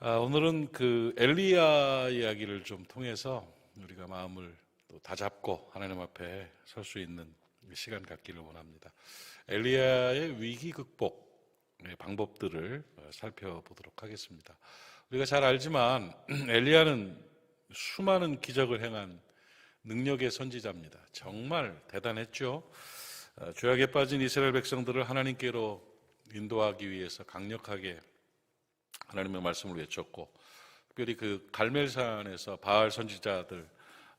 오늘은 그 엘리야 이야기를 좀 통해서 우리가 마음을 또 다잡고 하나님 앞에 설 수 있는 시간 갖기를 원합니다. 엘리야의 위기 극복 방법들을 살펴보도록 하겠습니다. 우리가 잘 알지만 엘리야는 수많은 기적을 행한 능력의 선지자입니다. 정말 대단했죠. 죄악에 빠진 이스라엘 백성들을 하나님께로 인도하기 위해서 강력하게 하나님의 말씀을 외쳤고, 특별히 그 갈멜산에서 바알 선지자들,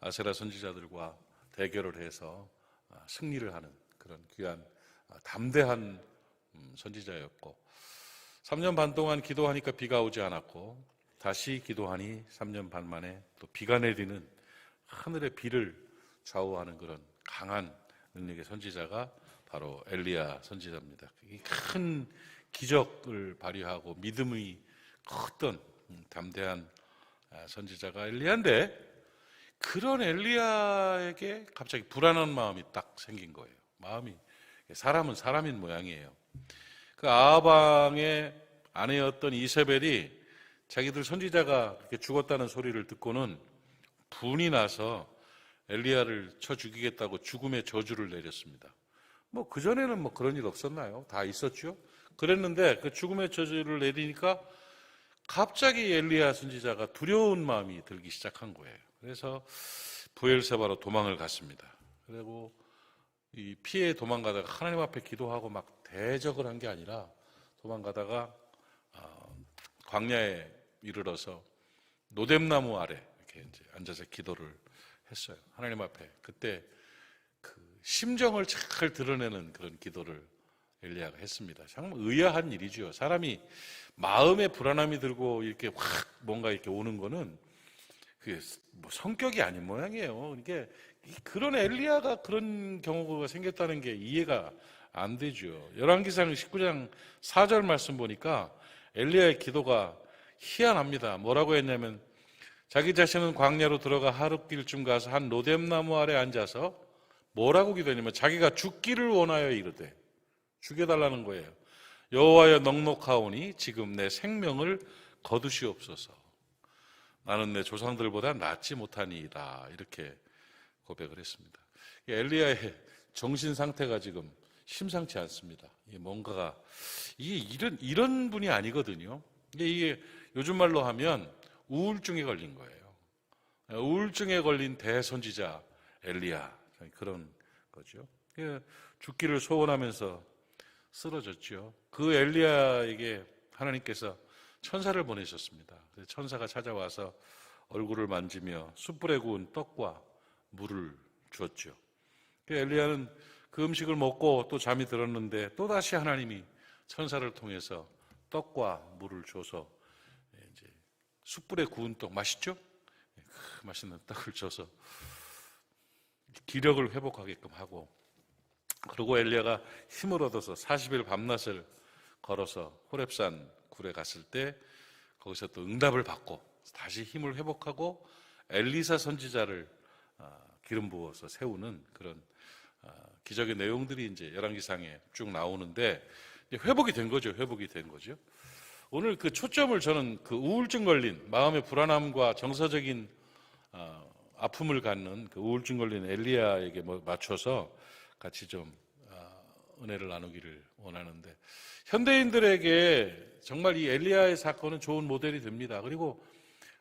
아세라 선지자들과 대결을 해서 승리를 하는 그런 귀한 담대한 선지자였고, 3년 반 동안 기도하니까 비가 오지 않았고, 다시 기도하니 3년 반 만에 또 비가 내리는 하늘의 비를 좌우하는 그런 강한 능력의 선지자가 바로 엘리야 선지자입니다. 이 큰 기적을 발휘하고 믿음이 컸던 담대한 선지자가 엘리야인데, 그런 엘리야에게 갑자기 불안한 마음이 딱 생긴 거예요. 사람은 사람인 모양이에요. 그 아합왕의 아내였던 이세벨이 자기들 선지자가 그렇게 죽었다는 소리를 듣고는 분이 나서 엘리야를 쳐 죽이겠다고 죽음의 저주를 내렸습니다. 그전에는 그런 일 없었나요? 다 있었죠. 그랬는데 그 죽음의 저주를 내리니까 갑자기 엘리야 선지자가 두려운 마음이 들기 시작한 거예요. 그래서 부엘세바로 도망을 갔습니다. 그리고 이 피해 도망가다가 하나님 앞에 기도하고 막 대적을 한 게 아니라 도망가다가 광야에 이르러서 노뎀나무 아래 이렇게 이제 앉아서 기도를 했어요. 하나님 앞에. 그때 그 심정을 잘 드러내는 그런 기도를 엘리야가 했습니다. 정말 의아한 일이죠. 사람이 마음에 불안함이 들고 이렇게 확 뭔가 이렇게 오는 거는 그게 성격이 아닌 모양이에요. 이게 그런 엘리야가 그런 경우가 생겼다는 게 이해가 안 되죠. 열왕기상 19장 4절 말씀 보니까 엘리야의 기도가 희한합니다. 뭐라고 했냐면, 자기 자신은 광야로 들어가 하룻길쯤 가서 한 노뎀나무 아래 앉아서 뭐라고 기도했냐면, 자기가 죽기를 원하여 이르되, 죽여달라는 거예요. 여호와여 넉넉하오니 지금 내 생명을 거두시옵소서. 나는 내 조상들보다 낫지 못하니이다. 이렇게 고백을 했습니다. 엘리야의 정신 상태가 지금 심상치 않습니다. 뭔가가 이런 분이 아니거든요. 이게 요즘 말로 하면 우울증에 걸린 거예요. 우울증에 걸린 대선지자 엘리야, 그런 거죠. 죽기를 소원하면서 쓰러졌죠. 그 엘리야에게 하나님께서 천사를 보내셨습니다. 천사가 찾아와서 얼굴을 만지며 숯불에 구운 떡과 물을 주었죠. 엘리야는 그 음식을 먹고 또 잠이 들었는데, 또다시 하나님이 천사를 통해서 떡과 물을 줘서 이제 숯불에 구운 떡, 맛있죠? 그 맛있는 떡을 줘서 기력을 회복하게끔 하고, 그리고 엘리야가 힘을 얻어서 40일 밤낮을 걸어서 호렙산 굴에 갔을 때 거기서 또 응답을 받고 다시 힘을 회복하고 엘리사 선지자를 기름 부어서 세우는 그런 기적의 내용들이 이제 열왕기상에 쭉 나오는데, 회복이 된 거죠. 오늘 그 초점을 저는 그 우울증 걸린, 마음의 불안함과 정서적인 아픔을 갖는 그 우울증 걸린 엘리야에게 맞춰서 같이 좀 은혜를 나누기를 원하는데, 현대인들에게 정말 이 엘리야의 사건은 좋은 모델이 됩니다. 그리고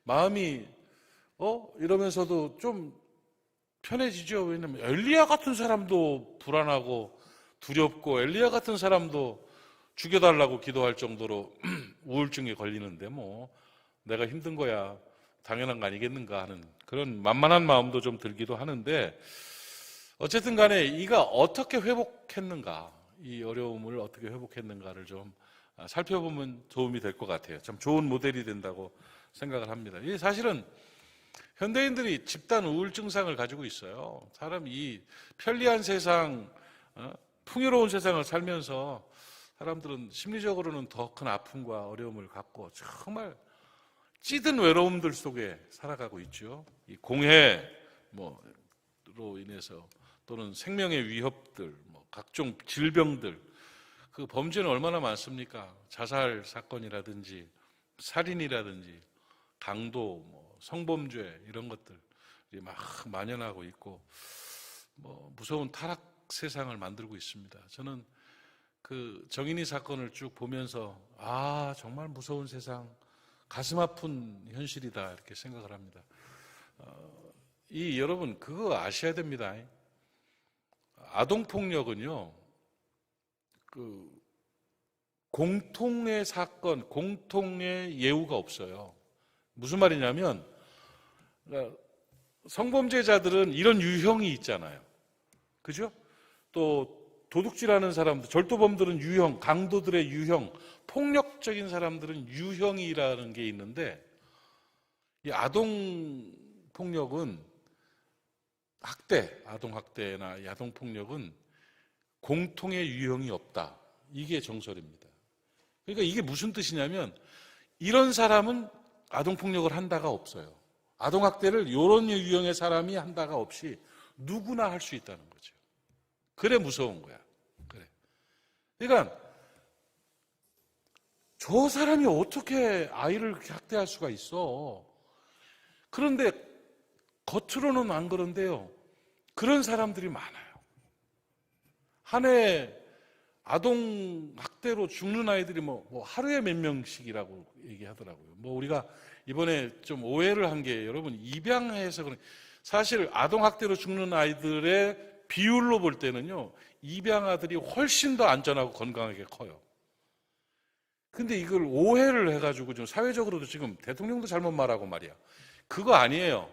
마음이 이러면서도 좀 편해지죠. 왜냐하면 엘리야 같은 사람도 불안하고 두렵고, 엘리야 같은 사람도 죽여달라고 기도할 정도로 우울증에 걸리는데 내가 힘든 거야 당연한 거 아니겠는가 하는 그런 만만한 마음도 좀 들기도 하는데, 어쨌든 간에 이가 어떻게 회복했는가, 이 어려움을 어떻게 회복했는가를 좀 살펴보면 도움이 될 것 같아요. 참 좋은 모델이 된다고 생각을 합니다. 이 사실은 현대인들이 집단 우울증상을 가지고 있어요. 사람 이 편리한 세상, 풍요로운 세상을 살면서 사람들은 심리적으로는 더 큰 아픔과 어려움을 갖고 정말 찌든 외로움들 속에 살아가고 있죠. 이 공해로 인해서 또는 생명의 위협들, 각종 질병들, 그 범죄는 얼마나 많습니까? 자살 사건이라든지 살인이라든지 강도, 성범죄 이런 것들이 막 만연하고 있고 무서운 타락 세상을 만들고 있습니다. 저는 그 정인이 사건을 쭉 보면서 정말 무서운 세상, 가슴 아픈 현실이다 이렇게 생각을 합니다. 여러분 그거 아셔야 됩니다. 아동폭력은요, 공통의 사건, 공통의 예우가 없어요. 무슨 말이냐면, 그러니까 성범죄자들은 이런 유형이 있잖아요. 그죠? 또 도둑질하는 사람들, 절도범들은 유형, 강도들의 유형, 폭력적인 사람들은 유형이라는 게 있는데, 이 아동폭력은 아동학대나 아동폭력은 공통의 유형이 없다. 이게 정설입니다. 그러니까 이게 무슨 뜻이냐면, 이런 사람은 아동폭력을 한다가 없어요. 아동학대를 이런 유형의 사람이 한다가 없이 누구나 할 수 있다는 거죠. 그래 무서운 거야. 그래. 그러니까 저 사람이 어떻게 아이를 학대할 수가 있어? 그런데 겉으로는 안 그런데요. 그런 사람들이 많아요. 한 해 아동 학대로 죽는 아이들이 하루에 몇 명씩이라고 얘기하더라고요. 우리가 이번에 좀 오해를 한 게 여러분 입양해서 그런 사실 아동 학대로 죽는 아이들의 비율로 볼 때는요. 입양 아들이 훨씬 더 안전하고 건강하게 커요. 근데 이걸 오해를 해가지고 좀 사회적으로도 지금 대통령도 잘못 말하고 말이야. 그거 아니에요.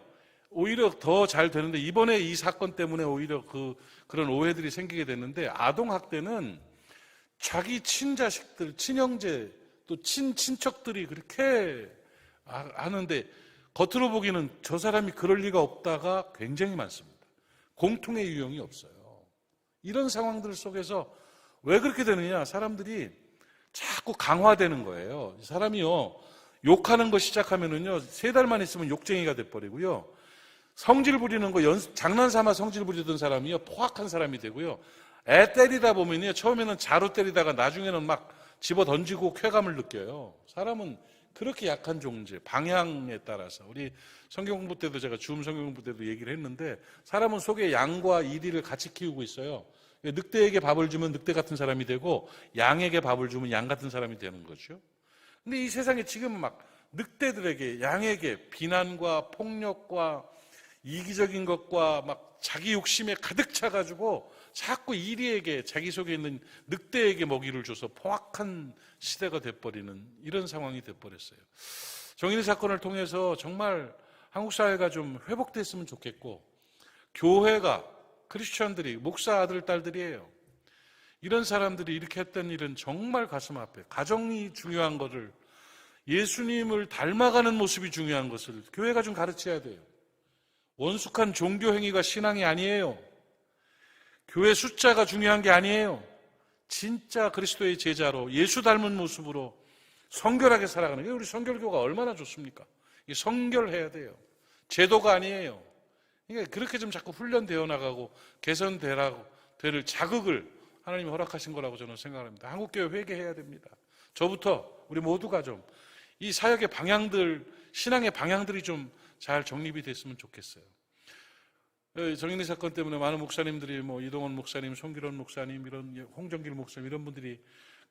오히려 더 잘 되는데 이번에 이 사건 때문에 오히려 그런 오해들이 생기게 됐는데 아동학대는 자기 친자식들, 친형제, 또 친척들이 그렇게 하는데 겉으로 보기에는 저 사람이 그럴 리가 없다가 굉장히 많습니다. 공통의 유형이 없어요. 이런 상황들 속에서 왜 그렇게 되느냐? 사람들이 자꾸 강화되는 거예요. 사람이요, 욕하는 거 시작하면은요, 3달만 있으면 욕쟁이가 돼버리고요. 성질 부리는 거, 장난삼아 성질 부리던 사람이요, 포악한 사람이 되고요. 애 때리다 보면요, 처음에는 자로 때리다가 나중에는 막 집어 던지고 쾌감을 느껴요. 사람은 그렇게 약한 존재, 방향에 따라서. 우리 성경 공부 때도 제가 줌 성경 공부 때도 얘기를 했는데, 사람은 속에 양과 이리를 같이 키우고 있어요. 늑대에게 밥을 주면 늑대 같은 사람이 되고, 양에게 밥을 주면 양 같은 사람이 되는 거죠. 근데 이 세상에 지금 막 늑대들에게, 양에게 비난과 폭력과 이기적인 것과 막 자기 욕심에 가득 차가지고 자꾸 이리에게, 자기 속에 있는 늑대에게 먹이를 줘서 포악한 시대가 돼버리는 이런 상황이 돼버렸어요. 정인이 사건을 통해서 정말 한국 사회가 좀 회복됐으면 좋겠고, 교회가, 크리스천들이, 목사 아들, 딸들이에요. 이런 사람들이 이렇게 했던 일은 정말 가슴 아파요. 가정이 중요한 것을, 예수님을 닮아가는 모습이 중요한 것을 교회가 좀 가르쳐야 돼요. 원숙한 종교 행위가 신앙이 아니에요. 교회 숫자가 중요한 게 아니에요. 진짜 그리스도의 제자로 예수 닮은 모습으로 성결하게 살아가는 게 우리 성결교가 얼마나 좋습니까? 성결해야 돼요. 제도가 아니에요. 그러니까 그렇게 좀 자꾸 훈련되어 나가고 개선되라고 될 자극을 하나님이 허락하신 거라고 저는 생각합니다. 한국교회 회개해야 됩니다. 저부터 우리 모두가 좀 이 사역의 방향들, 신앙의 방향들이 좀 잘 정립이 됐으면 좋겠어요. 정인이 사건 때문에 많은 목사님들이 이동원 목사님, 송기론 목사님, 이런 홍정길 목사님 이런 분들이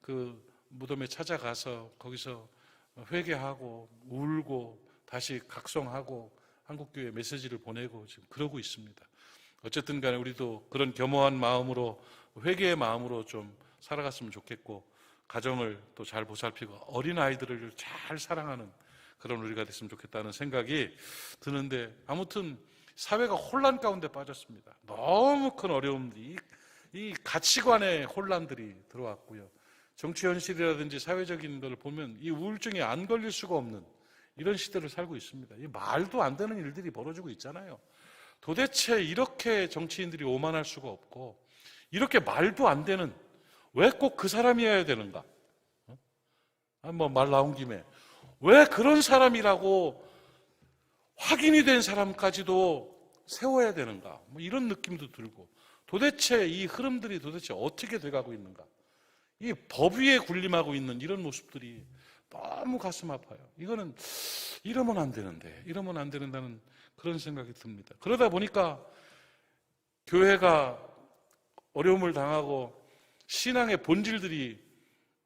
그 무덤에 찾아가서 거기서 회개하고 울고 다시 각성하고 한국교회 메시지를 보내고 지금 그러고 있습니다. 어쨌든 간에 우리도 그런 겸허한 마음으로, 회개의 마음으로 좀 살아갔으면 좋겠고, 가정을 또 잘 보살피고 어린아이들을 잘 사랑하는 그런 우리가 됐으면 좋겠다는 생각이 드는데, 아무튼 사회가 혼란 가운데 빠졌습니다. 너무 큰 어려움들이, 이 가치관의 혼란들이 들어왔고요. 정치 현실이라든지 사회적인 걸 보면 이 우울증에 안 걸릴 수가 없는 이런 시대를 살고 있습니다. 이 말도 안 되는 일들이 벌어지고 있잖아요. 도대체 이렇게 정치인들이 오만할 수가 없고, 이렇게 말도 안 되는, 왜 꼭 그 사람이어야 되는가? 말 나온 김에 왜 그런 사람이라고 확인이 된 사람까지도 세워야 되는가? 이런 느낌도 들고, 도대체 이 흐름들이 도대체 어떻게 돼가고 있는가? 이 법 위에 군림하고 있는 이런 모습들이 너무 가슴 아파요. 이거는 이러면 안 되는데, 이러면 안 된다는 그런 생각이 듭니다. 그러다 보니까 교회가 어려움을 당하고 신앙의 본질들이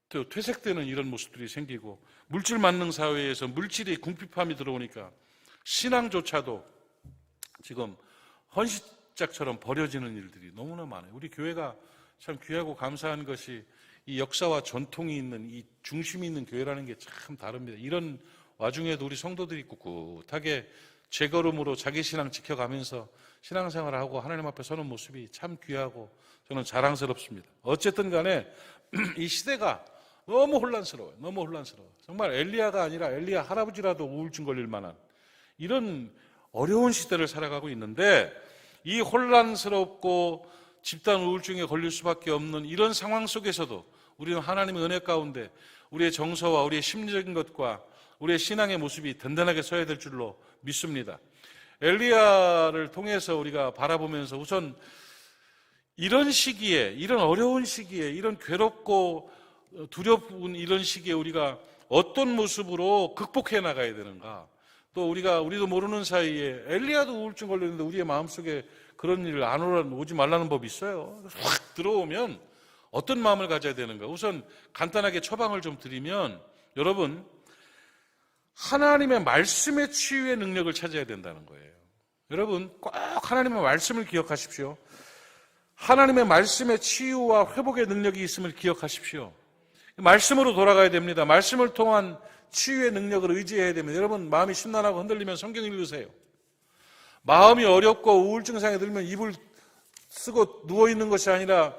또 퇴색되는 이런 모습들이 생기고, 물질 만능 사회에서 물질의 궁핍함이 들어오니까 신앙조차도 지금 헌신짝처럼 버려지는 일들이 너무나 많아요. 우리 교회가 참 귀하고 감사한 것이 이 역사와 전통이 있는, 이 중심이 있는 교회라는 게 참 다릅니다. 이런 와중에도 우리 성도들이 꿋꿋하게 제걸음으로 자기 신앙 지켜가면서 신앙생활을 하고 하나님 앞에 서는 모습이 참 귀하고 저는 자랑스럽습니다. 어쨌든 간에 이 시대가 너무 혼란스러워요. 너무 혼란스러워요. 정말 엘리야가 아니라 엘리야 할아버지라도 우울증 걸릴 만한 이런 어려운 시대를 살아가고 있는데, 이 혼란스럽고 집단 우울증에 걸릴 수밖에 없는 이런 상황 속에서도 우리는 하나님의 은혜 가운데 우리의 정서와 우리의 심리적인 것과 우리의 신앙의 모습이 든든하게 서야 될 줄로 믿습니다. 엘리야를 통해서 우리가 바라보면서 우선 이런 시기에, 이런 어려운 시기에, 이런 괴롭고 두려운 이런 시기에 우리가 어떤 모습으로 극복해 나가야 되는가. 또 우리도 모르는 사이에 엘리야도 우울증 걸렸는데 우리의 마음속에 그런 일 안 오지 말라는 법이 있어요. 확 들어오면 어떤 마음을 가져야 되는가. 우선 간단하게 처방을 좀 드리면, 여러분, 하나님의 말씀의 치유의 능력을 찾아야 된다는 거예요. 여러분, 꼭 하나님의 말씀을 기억하십시오. 하나님의 말씀의 치유와 회복의 능력이 있음을 기억하십시오. 말씀으로 돌아가야 됩니다. 말씀을 통한 치유의 능력을 의지해야 됩니다. 여러분, 마음이 심란하고 흔들리면 성경 읽으세요. 마음이 어렵고 우울증 상에 들면 이불 쓰고 누워있는 것이 아니라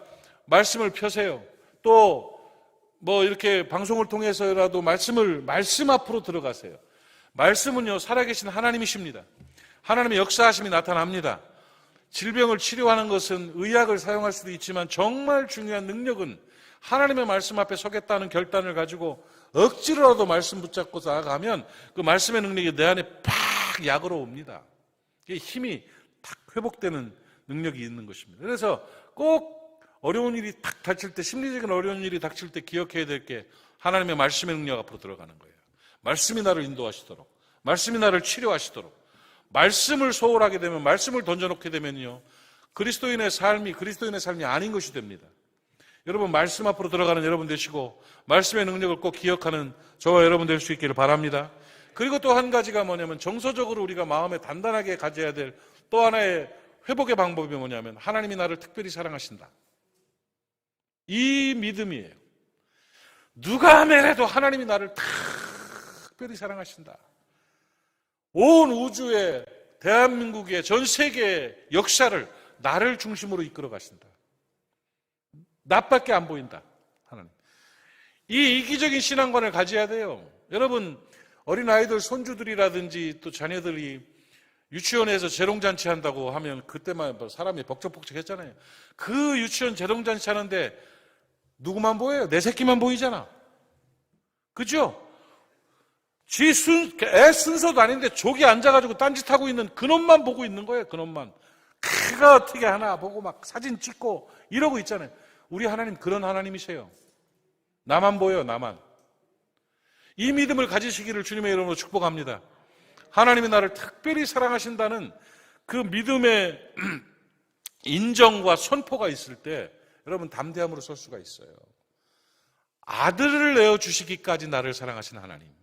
말씀을 펴세요. 또 이렇게 방송을 통해서라도 말씀 앞으로 들어가세요. 말씀은요, 살아계신 하나님이십니다. 하나님의 역사하심이 나타납니다. 질병을 치료하는 것은 의학을 사용할 수도 있지만 정말 중요한 능력은 하나님의 말씀 앞에 서겠다는 결단을 가지고 억지로라도 말씀 붙잡고 나아가면 그 말씀의 능력이 내 안에 팍 약으로 옵니다. 힘이 탁 회복되는 능력이 있는 것입니다. 그래서 꼭 어려운 일이 탁 닥칠 때, 심리적인 어려운 일이 닥칠 때 기억해야 될 게 하나님의 말씀의 능력 앞으로 들어가는 거예요. 말씀이 나를 인도하시도록, 말씀이 나를 치료하시도록, 말씀을 소홀하게 되면, 말씀을 던져놓게 되면요, 그리스도인의 삶이 아닌 것이 됩니다. 여러분, 말씀 앞으로 들어가는 여러분 되시고 말씀의 능력을 꼭 기억하는 저와 여러분 될 수 있기를 바랍니다. 그리고 또 한 가지가 뭐냐면, 정서적으로 우리가 마음에 단단하게 가져야 될 또 하나의 회복의 방법이 뭐냐면, 하나님이 나를 특별히 사랑하신다. 이 믿음이에요. 누가 매래도 하나님이 나를 특별히 사랑하신다. 온 우주의, 대한민국의, 전 세계의 역사를 나를 중심으로 이끌어 가신다. 나밖에 안 보인다. 하나님. 이 이기적인 신앙관을 가져야 돼요. 여러분, 어린아이들, 손주들이라든지 또 자녀들이 유치원에서 재롱잔치 한다고 하면 그때만 사람이 벅적벅적 했잖아요. 그 유치원 재롱잔치 하는데 누구만 보여요? 내 새끼만 보이잖아. 그죠? 애 순서도 아닌데 족이 앉아가지고 딴짓하고 있는 그놈만 보고 있는 거예요. 그놈만. 그가 어떻게 하나 보고 막 사진 찍고 이러고 있잖아요. 우리 하나님 그런 하나님이세요. 나만 보여, 나만. 이 믿음을 가지시기를 주님의 이름으로 축복합니다. 하나님이 나를 특별히 사랑하신다는 그 믿음의 인정과 선포가 있을 때 여러분 담대함으로 설 수가 있어요. 아들을 내어주시기까지 나를 사랑하신 하나님.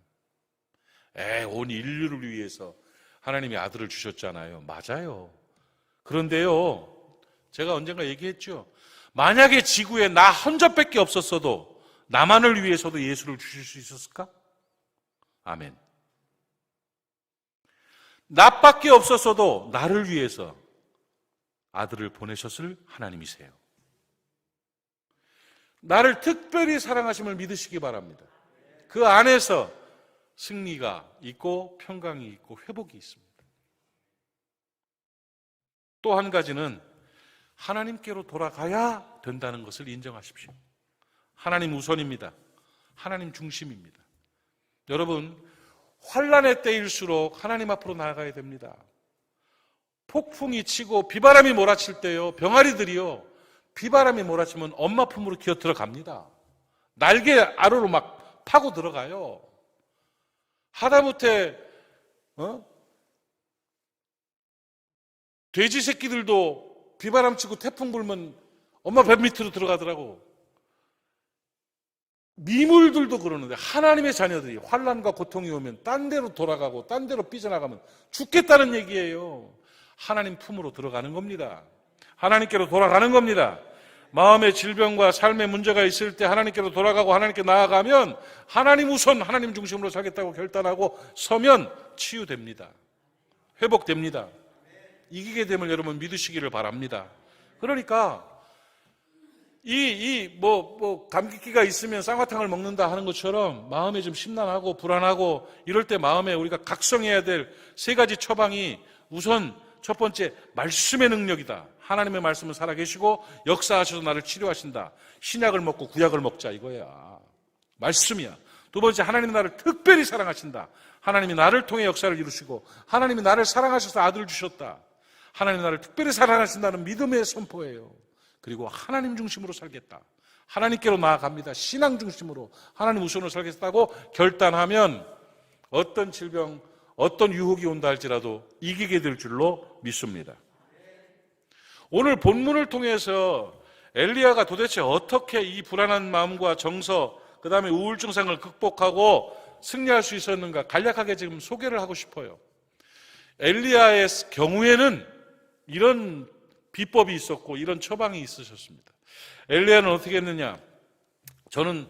온 인류를 위해서 하나님이 아들을 주셨잖아요. 맞아요. 그런데요, 제가 언젠가 얘기했죠. 만약에 지구에 나 혼자밖에 없었어도 나만을 위해서도 예수를 주실 수 있었을까? 아멘. 나밖에 없었어도 나를 위해서 아들을 보내셨을 하나님이세요. 나를 특별히 사랑하심을 믿으시기 바랍니다. 그 안에서 승리가 있고 평강이 있고 회복이 있습니다. 또 한 가지는 하나님께로 돌아가야 된다는 것을 인정하십시오. 하나님 우선입니다. 하나님 중심입니다. 여러분, 환난의 때일수록 하나님 앞으로 나아가야 됩니다. 폭풍이 치고 비바람이 몰아칠 때요, 병아리들이요, 비바람이 몰아치면 엄마 품으로 기어 들어갑니다. 날개 아래로 막 파고 들어가요. 하다못해 돼지 새끼들도 비바람 치고 태풍 불면 엄마 배 밑으로 들어가더라고. 미물들도 그러는데 하나님의 자녀들이 환난과 고통이 오면 딴 데로 돌아가고 딴 데로 삐져나가면 죽겠다는 얘기예요. 하나님 품으로 들어가는 겁니다. 하나님께로 돌아가는 겁니다. 마음의 질병과 삶의 문제가 있을 때 하나님께로 돌아가고 하나님께 나아가면 하나님 우선 하나님 중심으로 살겠다고 결단하고 서면 치유됩니다. 회복됩니다. 이기게 됨을 여러분 믿으시기를 바랍니다. 그러니까 감기기가 있으면 쌍화탕을 먹는다 하는 것처럼 마음에 좀 심란하고 불안하고 이럴 때 마음에 우리가 각성해야 될 세 가지 처방이 우선 첫 번째, 말씀의 능력이다. 하나님의 말씀은 살아계시고 역사하셔서 나를 치료하신다. 신약을 먹고 구약을 먹자 이거야. 말씀이야. 두 번째, 하나님이 나를 특별히 사랑하신다. 하나님이 나를 통해 역사를 이루시고 하나님이 나를 사랑하셔서 아들을 주셨다. 하나님이 나를 특별히 사랑하신다는 믿음의 선포예요. 그리고 하나님 중심으로 살겠다. 하나님께로 나아갑니다. 신앙 중심으로 하나님 우선으로 살겠다고 결단하면 어떤 질병, 어떤 유혹이 온다 할지라도 이기게 될 줄로 믿습니다. 오늘 본문을 통해서 엘리야가 도대체 어떻게 이 불안한 마음과 정서, 그 다음에 우울증 상을 극복하고 승리할 수 있었는가 간략하게 지금 소개를 하고 싶어요. 엘리야의 경우에는 이런 비법이 있었고 이런 처방이 있으셨습니다. 엘리야는 어떻게 했느냐? 저는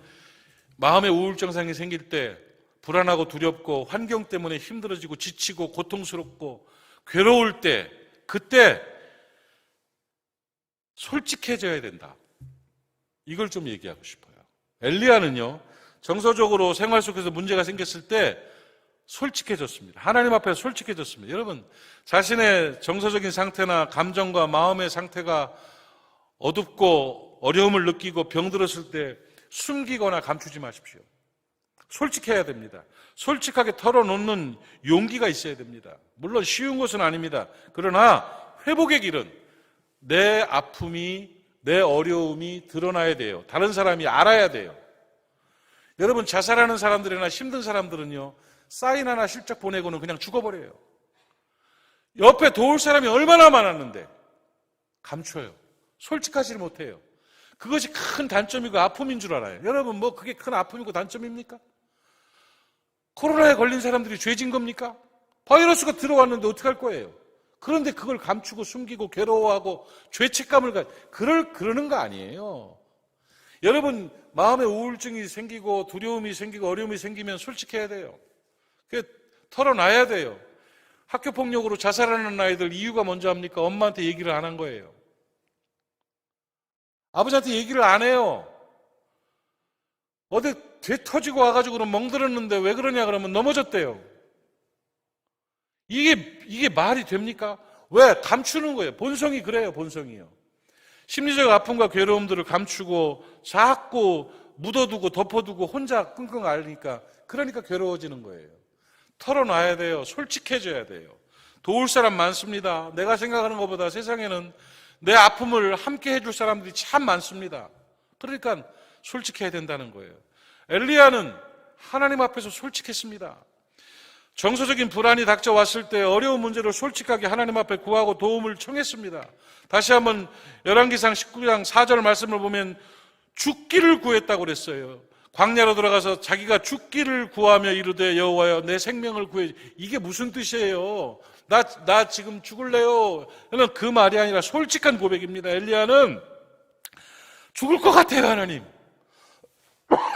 마음의 우울증상이 생길 때 불안하고 두렵고 환경 때문에 힘들어지고 지치고 고통스럽고 괴로울 때 그때 솔직해져야 된다. 이걸 좀 얘기하고 싶어요. 엘리야는요, 정서적으로 생활 속에서 문제가 생겼을 때 솔직해졌습니다. 하나님 앞에 솔직해졌습니다. 여러분, 자신의 정서적인 상태나 감정과 마음의 상태가 어둡고 어려움을 느끼고 병들었을 때 숨기거나 감추지 마십시오. 솔직해야 됩니다. 솔직하게 털어놓는 용기가 있어야 됩니다. 물론 쉬운 것은 아닙니다. 그러나 회복의 길은 내 아픔이, 내 어려움이 드러나야 돼요. 다른 사람이 알아야 돼요. 여러분, 자살하는 사람들이나 힘든 사람들은요, 사인 하나 실적 보내고는 그냥 죽어버려요. 옆에 도울 사람이 얼마나 많았는데 감춰요. 솔직하지 못해요. 그것이 큰 단점이고 아픔인 줄 알아요. 여러분, 뭐 그게 큰 아픔이고 단점입니까? 코로나에 걸린 사람들이 죄진 겁니까? 바이러스가 들어왔는데 어떻게 할 거예요? 그런데 그걸 감추고 숨기고 괴로워하고 죄책감을 그러는 거 아니에요. 여러분, 마음에 우울증이 생기고 두려움이 생기고 어려움이 생기면 솔직해야 돼요. 털어놔야 돼요. 학교폭력으로 자살하는 아이들 이유가 뭔지 압니까? 엄마한테 얘기를 안 한 거예요. 아버지한테 얘기를 안 해요. 어디 죄 터지고 와가지고 멍들었는데 왜 그러냐 그러면 넘어졌대요. 이게 말이 됩니까? 왜? 감추는 거예요. 본성이 그래요, 본성이요. 심리적 아픔과 괴로움들을 감추고 자꾸 묻어두고 덮어두고 혼자 끙끙 앓으니까 그러니까 괴로워지는 거예요. 털어놔야 돼요. 솔직해져야 돼요. 도울 사람 많습니다. 내가 생각하는 것보다 세상에는 내 아픔을 함께 해줄 사람들이 참 많습니다. 그러니까 솔직해야 된다는 거예요. 엘리야는 하나님 앞에서 솔직했습니다. 정서적인 불안이 닥쳐왔을 때 어려운 문제를 솔직하게 하나님 앞에 구하고 도움을 청했습니다. 다시 한번 열왕기상 19장 4절 말씀을 보면 죽기를 구했다고 그랬어요. 광야로 들어가서 자기가 죽기를 구하며 이르되 여호와여 내 생명을 구해. 이게 무슨 뜻이에요? 나 지금 죽을래요. 이건 그 말이 아니라 솔직한 고백입니다. 엘리야는 죽을 것 같아요, 하나님.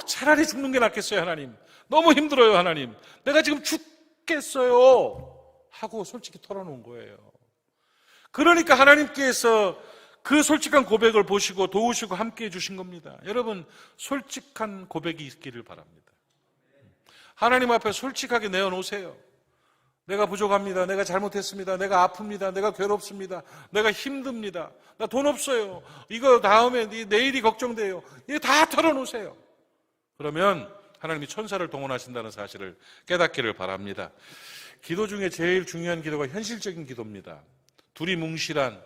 차라리 죽는 게 낫겠어요, 하나님. 너무 힘들어요, 하나님. 내가 지금 죽겠어요. 하고 솔직히 털어놓은 거예요. 그러니까 하나님께서 그 솔직한 고백을 보시고 도우시고 함께 해주신 겁니다. 여러분, 솔직한 고백이 있기를 바랍니다. 하나님 앞에 솔직하게 내어놓으세요. 내가 부족합니다. 내가 잘못했습니다. 내가 아픕니다. 내가 괴롭습니다. 내가 힘듭니다. 나 돈 없어요. 이거 다음에 내일이 걱정돼요. 이거 다 털어놓으세요. 그러면 하나님이 천사를 동원하신다는 사실을 깨닫기를 바랍니다. 기도 중에 제일 중요한 기도가 현실적인 기도입니다. 두리뭉실한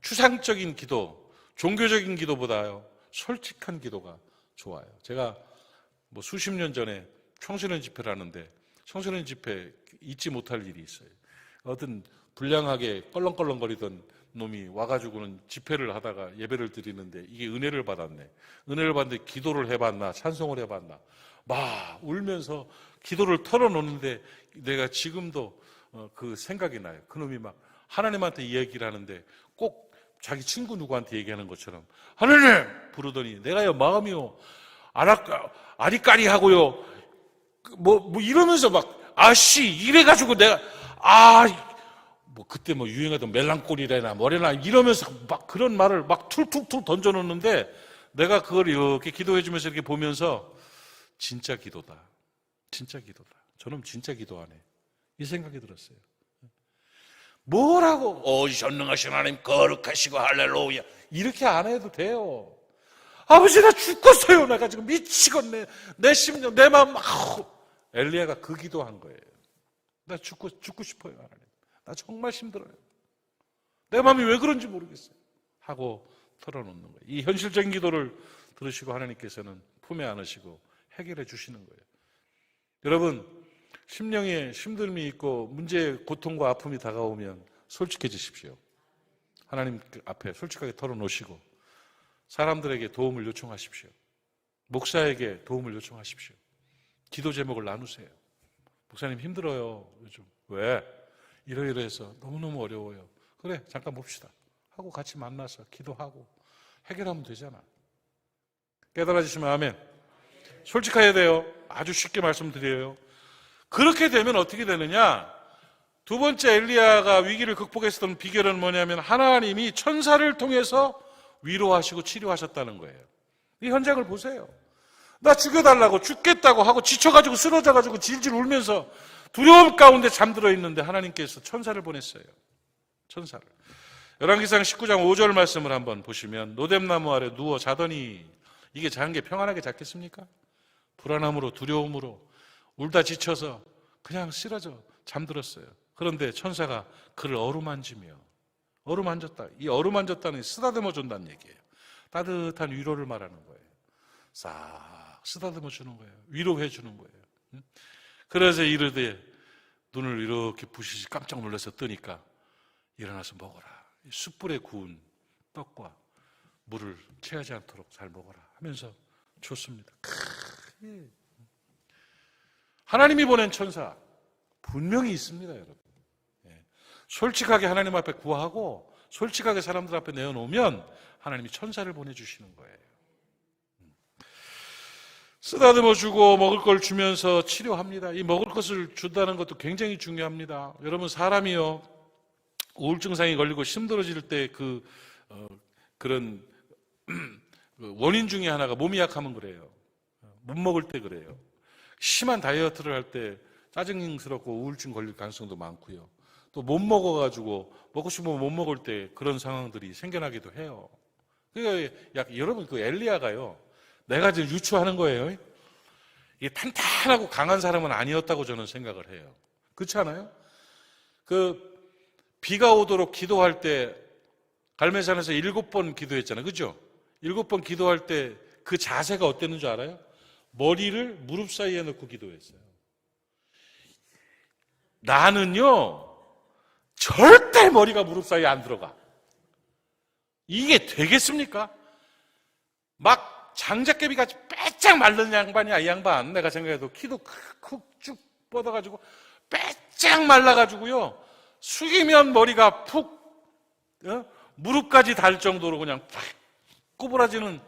추상적인 기도, 종교적인 기도보다요 솔직한 기도가 좋아요. 제가 수십 년 전에 청소년 집회를 하는데 청소년 집회 잊지 못할 일이 있어요. 어떤 불량하게 껄렁껄렁거리던 놈이 와가지고는 집회를 하다가 예배를 드리는데 이게 은혜를 받았네. 은혜를 받는데 기도를 해봤나 찬송을 해봤나 막 울면서 기도를 털어놓는데 내가 지금도 그 생각이 나요. 그놈이 막 하나님한테 이야기를 하는데 꼭 자기 친구 누구한테 얘기하는 것처럼 하나님 부르더니 내가요 마음이요 아리까리하고요 뭐 이러면서 막 아씨 이래가지고 내가 뭐 그때 뭐 유행하던 멜랑꼴이래나 뭐래나 이러면서 막 그런 말을 막 툴툴툴 던져놓는데 내가 그걸 이렇게 기도해 주면서 이렇게 보면서 진짜 기도다. 진짜 기도다. 저놈 진짜 기도하네. 이 생각이 들었어요. 뭐라고 전능하신 하나님 거룩하시고 할렐루야 이렇게 안 해도 돼요. 아버지 나 죽겠어요. 내가 지금 미치겠네. 내 심령 내 마음 엘리야가 그 기도한 거예요. 나 죽고 싶어요 하나님. 나 정말 힘들어요. 내 마음이 왜 그런지 모르겠어요. 하고 털어놓는 거예요. 이 현실적인 기도를 들으시고 하나님께서는 품에 안으시고 해결해 주시는 거예요. 여러분 심령에 힘듦이 있고 문제, 고통과 아픔이 다가오면 솔직해지십시오. 하나님 앞에 솔직하게 털어놓으시고 사람들에게 도움을 요청하십시오. 목사에게 도움을 요청하십시오. 기도 제목을 나누세요. 목사님 힘들어요 요즘. 왜? 이러이러해서 너무너무 어려워요. 그래 잠깐 봅시다 하고 같이 만나서 기도하고 해결하면 되잖아. 깨달아지시면 아멘. 솔직해야 돼요. 아주 쉽게 말씀드려요. 그렇게 되면 어떻게 되느냐? 두 번째 엘리야가 위기를 극복했었던 비결은 뭐냐면 하나님이 천사를 통해서 위로하시고 치료하셨다는 거예요. 이 현장을 보세요. 나 죽여달라고 죽겠다고 하고 지쳐가지고 쓰러져가지고 질질 울면서 두려움 가운데 잠들어 있는데 하나님께서 천사를 보냈어요. 천사를. 열왕기상 19장 5절 말씀을 한번 보시면 노뎀나무 아래 누워 자더니 이게 자는 게 평안하게 잤겠습니까? 불안함으로 두려움으로 울다 지쳐서 그냥 쓰러져 잠들었어요. 그런데 천사가 그를 어루만지며 어루만졌다. 이 어루만졌다는 쓰다듬어 준다는 얘기예요. 따뜻한 위로를 말하는 거예요. 싹 쓰다듬어 주는 거예요. 위로해 주는 거예요. 그래서 이르되 눈을 이렇게 부시시 깜짝 놀라서 뜨니까 일어나서 먹어라. 숯불에 구운 떡과 물을 체하지 않도록 잘 먹어라 하면서 줬습니다. 하나님이 보낸 천사 분명히 있습니다, 여러분. 솔직하게 하나님 앞에 구하고 솔직하게 사람들 앞에 내어놓으면 하나님이 천사를 보내주시는 거예요. 쓰다듬어 주고 먹을 걸 주면서 치료합니다. 이 먹을 것을 준다는 것도 굉장히 중요합니다. 여러분 사람이요 우울증 상이 걸리고 힘들어질 때 그런 원인 중에 하나가 몸이 약하면 그래요. 못 먹을 때 그래요. 심한 다이어트를 할 때 짜증스럽고 우울증 걸릴 가능성도 많고요. 또 못 먹어가지고 먹고 싶으면 못 먹을 때 그런 상황들이 생겨나기도 해요. 그러니까 여러분 그 엘리야가요. 내가 지금 유추하는 거예요. 이게 탄탄하고 강한 사람은 아니었다고 저는 생각을 해요. 그렇지 않아요? 비가 오도록 기도할 때 갈멜산에서 7번 기도했잖아요. 그죠? 7번 기도할 때 그 자세가 어땠는 줄 알아요? 머리를 무릎 사이에 넣고 기도했어요. 나는요 절대 머리가 무릎 사이에 안 들어가. 이게 되겠습니까? 막 장작개비같이 빼짝 마른 양반이야. 이 양반 내가 생각해도 키도 쭉 뻗어가지고 빼짝 말라가지고요 숙이면 머리가 푹 무릎까지 닿을 정도로 그냥 팍 구부라지는.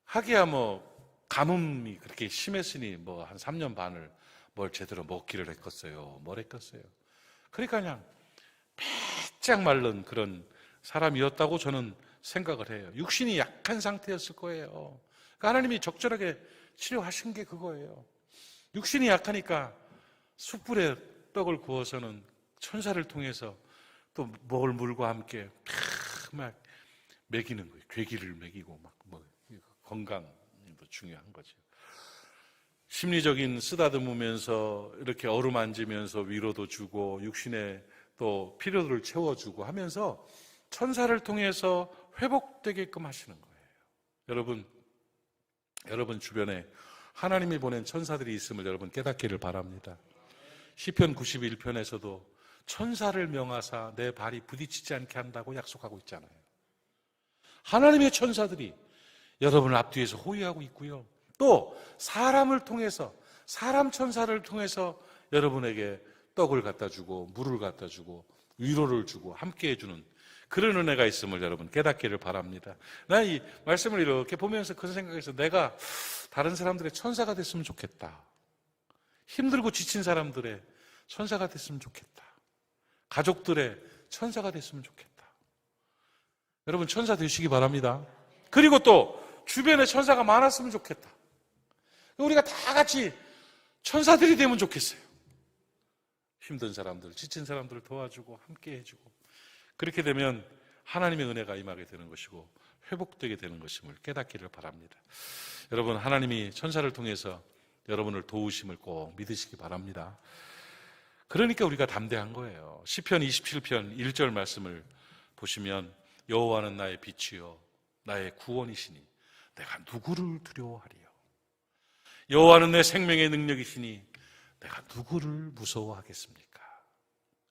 하기야 뭐 가뭄이 그렇게 심했으니 뭐 한 3년 반을 뭘 제대로 먹기를 했겠어요. 뭘 했겠어요. 그러니까 그냥 빼짝 마른 그런 사람이었다고 저는 생각을 해요. 육신이 약한 상태였을 거예요. 그러니까 하나님이 적절하게 치료하신 게 그거예요. 육신이 약하니까 숯불에 떡을 구워서는 천사를 통해서 또 먹을 물과 함께 막 먹이는 거예요. 괴기를 먹이고 막 건강도 중요한 거죠. 심리적인 쓰다듬으면서 이렇게 어루만지면서 위로도 주고 육신에 또 필요들을 채워주고 하면서 천사를 통해서 회복되게끔 하시는 거예요. 여러분 주변에 하나님이 보낸 천사들이 있음을 여러분 깨닫기를 바랍니다. 시편 91편에서도 천사를 명하사 내 발이 부딪히지 않게 한다고 약속하고 있잖아요. 하나님의 천사들이 여러분을 앞뒤에서 호위하고 있고요. 또 사람을 통해서, 사람 천사를 통해서 여러분에게 떡을 갖다 주고 물을 갖다 주고 위로를 주고 함께 해주는 그런 은혜가 있음을 여러분 깨닫기를 바랍니다. 난 이 말씀을 이렇게 보면서 그런 생각에서 내가 다른 사람들의 천사가 됐으면 좋겠다. 힘들고 지친 사람들의 천사가 됐으면 좋겠다. 가족들의 천사가 됐으면 좋겠다. 여러분 천사 되시기 바랍니다. 그리고 또 주변에 천사가 많았으면 좋겠다. 우리가 다 같이 천사들이 되면 좋겠어요. 힘든 사람들, 지친 사람들을 도와주고 함께 해주고 그렇게 되면 하나님의 은혜가 임하게 되는 것이고 회복되게 되는 것임을 깨닫기를 바랍니다. 여러분 하나님이 천사를 통해서 여러분을 도우심을 꼭 믿으시기 바랍니다. 그러니까 우리가 담대한 거예요. 시편 27편 1절 말씀을 보시면 여호와는 나의 빛이요 나의 구원이시니 내가 누구를 두려워하리요. 여호와는 내 생명의 능력이시니 내가 누구를 무서워하겠습니까?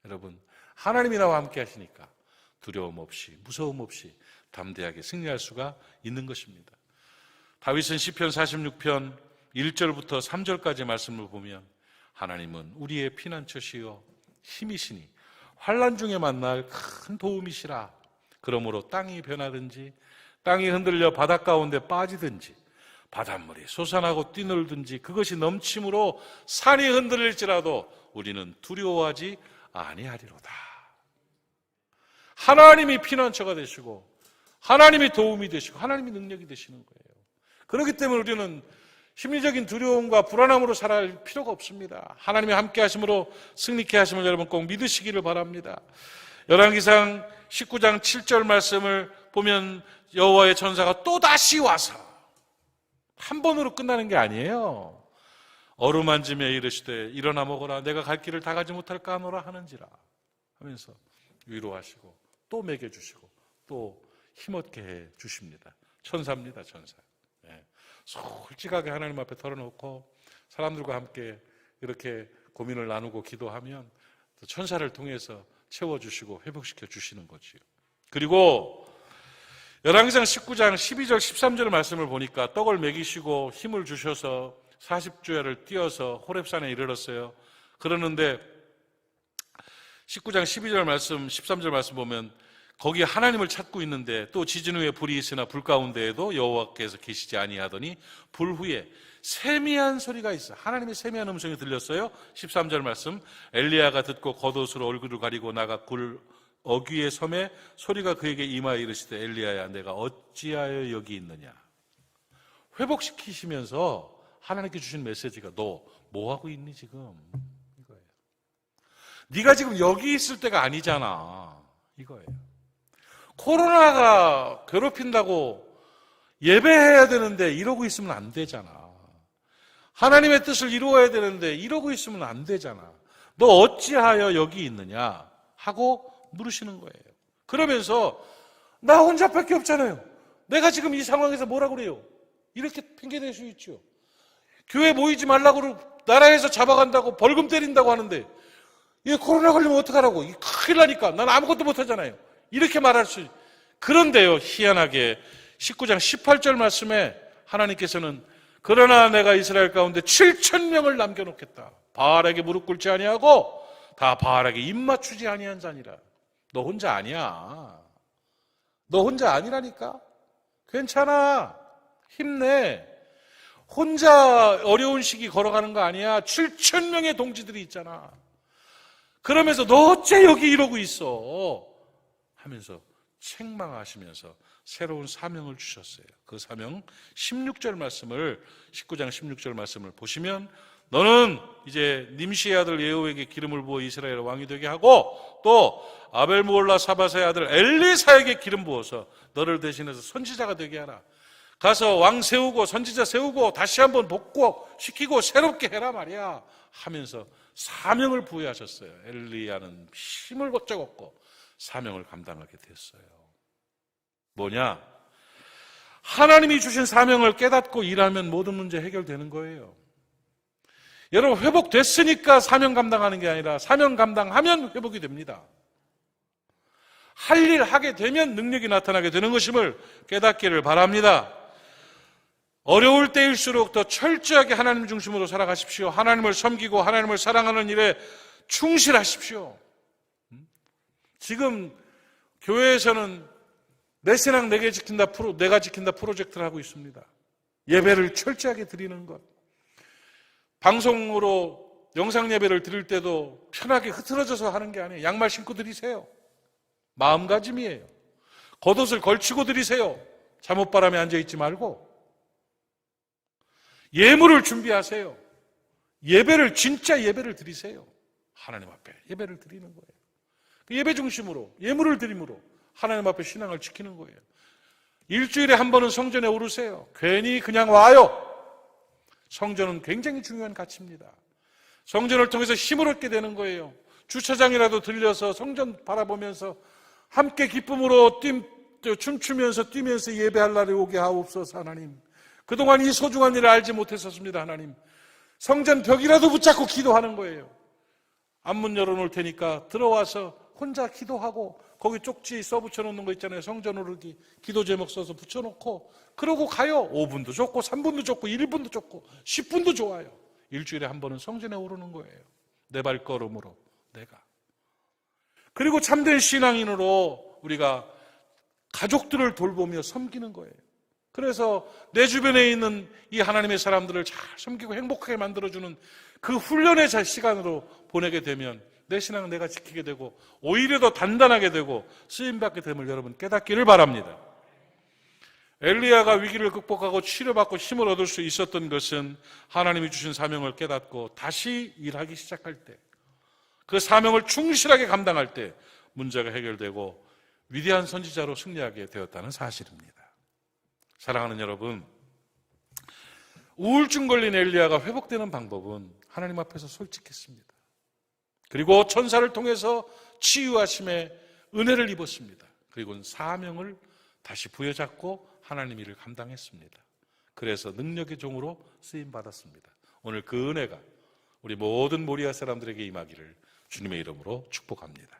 여러분 하나님이 나와 함께 하시니까 두려움 없이 무서움 없이 담대하게 승리할 수가 있는 것입니다. 다윗은 시편 46편 1절부터 3절까지 말씀을 보면 하나님은 우리의 피난처시요 힘이시니 환난 중에 만날 큰 도움이시라. 그러므로 땅이 변하든지 땅이 흔들려 바닷 가운데 빠지든지 바닷물이 솟아나고 뛰놀든지 그것이 넘침으로 산이 흔들릴지라도 우리는 두려워하지 아니하리로다. 하나님이 피난처가 되시고 하나님이 도움이 되시고 하나님이 능력이 되시는 거예요. 그렇기 때문에 우리는 심리적인 두려움과 불안함으로 살아갈 필요가 없습니다. 하나님이 함께 하심으로 승리케 하심을 여러분 꼭 믿으시기를 바랍니다. 열왕기상 19장 7절 말씀을 보면 여호와의 천사가 또다시 와서 한 번으로 끝나는 게 아니에요. 어루만지며 이르시되 일어나 먹어라 내가 갈 길을 다 가지 못할까 하노라 하는지라 하면서 위로하시고 또 먹여주시고 또 힘없게 해 주십니다. 천사입니다. 천사. 솔직하게 하나님 앞에 털어놓고 사람들과 함께 이렇게 고민을 나누고 기도하면 천사를 통해서 채워주시고 회복시켜 주시는 거지요. 그리고 열왕기상 19장 12절 13절 말씀을 보니까 떡을 먹이시고 힘을 주셔서 40주야를 뛰어서 호렙산에 이르렀어요. 그러는데 19장 12절 말씀 13절 말씀 보면 거기에 하나님을 찾고 있는데 또 지진 후에 불이 있으나 불 가운데에도 여호와께서 계시지 아니하더니 불 후에 세미한 소리가 있어. 하나님의 세미한 음성이 들렸어요. 13절 말씀 엘리야가 듣고 겉옷으로 얼굴을 가리고 나가 굴 어귀의 섬에 소리가 그에게 임하여 이르시되 엘리야야 내가 어찌하여 여기 있느냐. 회복시키시면서 하나님께 주신 메시지가 너 뭐하고 있니 지금? 이거예요. 네가 지금 여기 있을 때가 아니잖아. 이거예요. 코로나가 괴롭힌다고 예배해야 되는데 이러고 있으면 안 되잖아. 하나님의 뜻을 이루어야 되는데 이러고 있으면 안 되잖아. 너 어찌하여 여기 있느냐 하고 물으시는 거예요. 그러면서 나 혼자밖에 없잖아요. 내가 지금 이 상황에서 뭐라고 그래요? 이렇게 핑계댈 수 있죠. 교회 모이지 말라고 나라에서 잡아간다고 벌금 때린다고 하는데 이 코로나 걸리면 어떡하라고? 큰일 나니까 난 아무것도 못하잖아요. 이렇게 말할 수 있어요. 그런데요 희한하게 19장 18절 말씀에 하나님께서는 그러나 내가 이스라엘 가운데 7,000명을 남겨놓겠다. 바알에게 무릎 꿇지 아니하고 다 바알에게 입 맞추지 아니한 자니라. 너 혼자 아니야. 너 혼자 아니라니까. 괜찮아. 힘내. 혼자 어려운 시기 걸어가는 거 아니야. 7,000명의 동지들이 있잖아. 그러면서 너 어째 여기 이러고 있어 하면서 책망하시면서 새로운 사명을 주셨어요. 그 사명 16절 말씀을 19장 16절 말씀을 보시면 너는 이제 님시의 아들 예후에게 기름을 부어 이스라엘 왕이 되게 하고 또 아벨무올라 사바사의 아들 엘리사에게 기름 부어서 너를 대신해서 선지자가 되게 하라. 가서 왕 세우고 선지자 세우고 다시 한번 복구시키고 새롭게 해라 말이야 하면서 사명을 부여하셨어요. 엘리야는 힘을 번쩍 얻고 사명을 감당하게 됐어요. 뭐냐? 하나님이 주신 사명을 깨닫고 일하면 모든 문제 해결되는 거예요. 여러분, 회복됐으니까 사명 감당하는 게 아니라 사명 감당하면 회복이 됩니다. 할 일 하게 되면 능력이 나타나게 되는 것임을 깨닫기를 바랍니다. 어려울 때일수록 더 철저하게 하나님 중심으로 살아가십시오. 하나님을 섬기고 하나님을 사랑하는 일에 충실하십시오. 지금 교회에서는 내 신앙 내가 지킨다 프로젝트를 하고 있습니다. 예배를 철저하게 드리는 것. 방송으로 영상 예배를 드릴 때도 편하게 흐트러져서 하는 게 아니에요. 양말 신고 드리세요. 마음가짐이에요. 겉옷을 걸치고 드리세요. 잠옷바람에 앉아있지 말고. 예물을 준비하세요. 진짜 예배를 드리세요. 하나님 앞에 예배를 드리는 거예요. 그 예배 중심으로, 예물을 드림으로 하나님 앞에 신앙을 지키는 거예요. 일주일에 한 번은 성전에 오르세요. 괜히 그냥 와요. 성전은 굉장히 중요한 가치입니다. 성전을 통해서 힘을 얻게 되는 거예요. 주차장이라도 들려서 성전 바라보면서 함께 기쁨으로 춤추면서 뛰면서 예배할 날이 오게 하옵소서. 하나님, 그동안 이 소중한 일을 알지 못했었습니다. 하나님, 성전 벽이라도 붙잡고 기도하는 거예요. 앞문 열어놓을 테니까 들어와서 혼자 기도하고 거기 쪽지 써붙여놓는 거 있잖아요. 성전 오르기 기도 제목 써서 붙여놓고 그러고 가요. 5분도 좋고 3분도 좋고 1분도 좋고 10분도 좋아요. 일주일에 한 번은 성전에 오르는 거예요. 내 발걸음으로 내가. 그리고 참된 신앙인으로 우리가 가족들을 돌보며 섬기는 거예요. 그래서 내 주변에 있는 이 하나님의 사람들을 잘 섬기고 행복하게 만들어주는 그 훈련의 시간으로 보내게 되면 내 신앙은 내가 지키게 되고 오히려 더 단단하게 되고 쓰임받게 됨을 여러분 깨닫기를 바랍니다. 엘리야가 위기를 극복하고 치료받고 힘을 얻을 수 있었던 것은 하나님이 주신 사명을 깨닫고 다시 일하기 시작할 때, 그 사명을 충실하게 감당할 때 문제가 해결되고 위대한 선지자로 승리하게 되었다는 사실입니다. 사랑하는 여러분, 우울증 걸린 엘리야가 회복되는 방법은 하나님 앞에서 솔직했습니다. 그리고 천사를 통해서 치유하심의 은혜를 입었습니다. 그리고 사명을 다시 부여잡고 하나님 일을 감당했습니다. 그래서 능력의 종으로 쓰임받았습니다. 오늘 그 은혜가 우리 모든 모리아 사람들에게 임하기를 주님의 이름으로 축복합니다.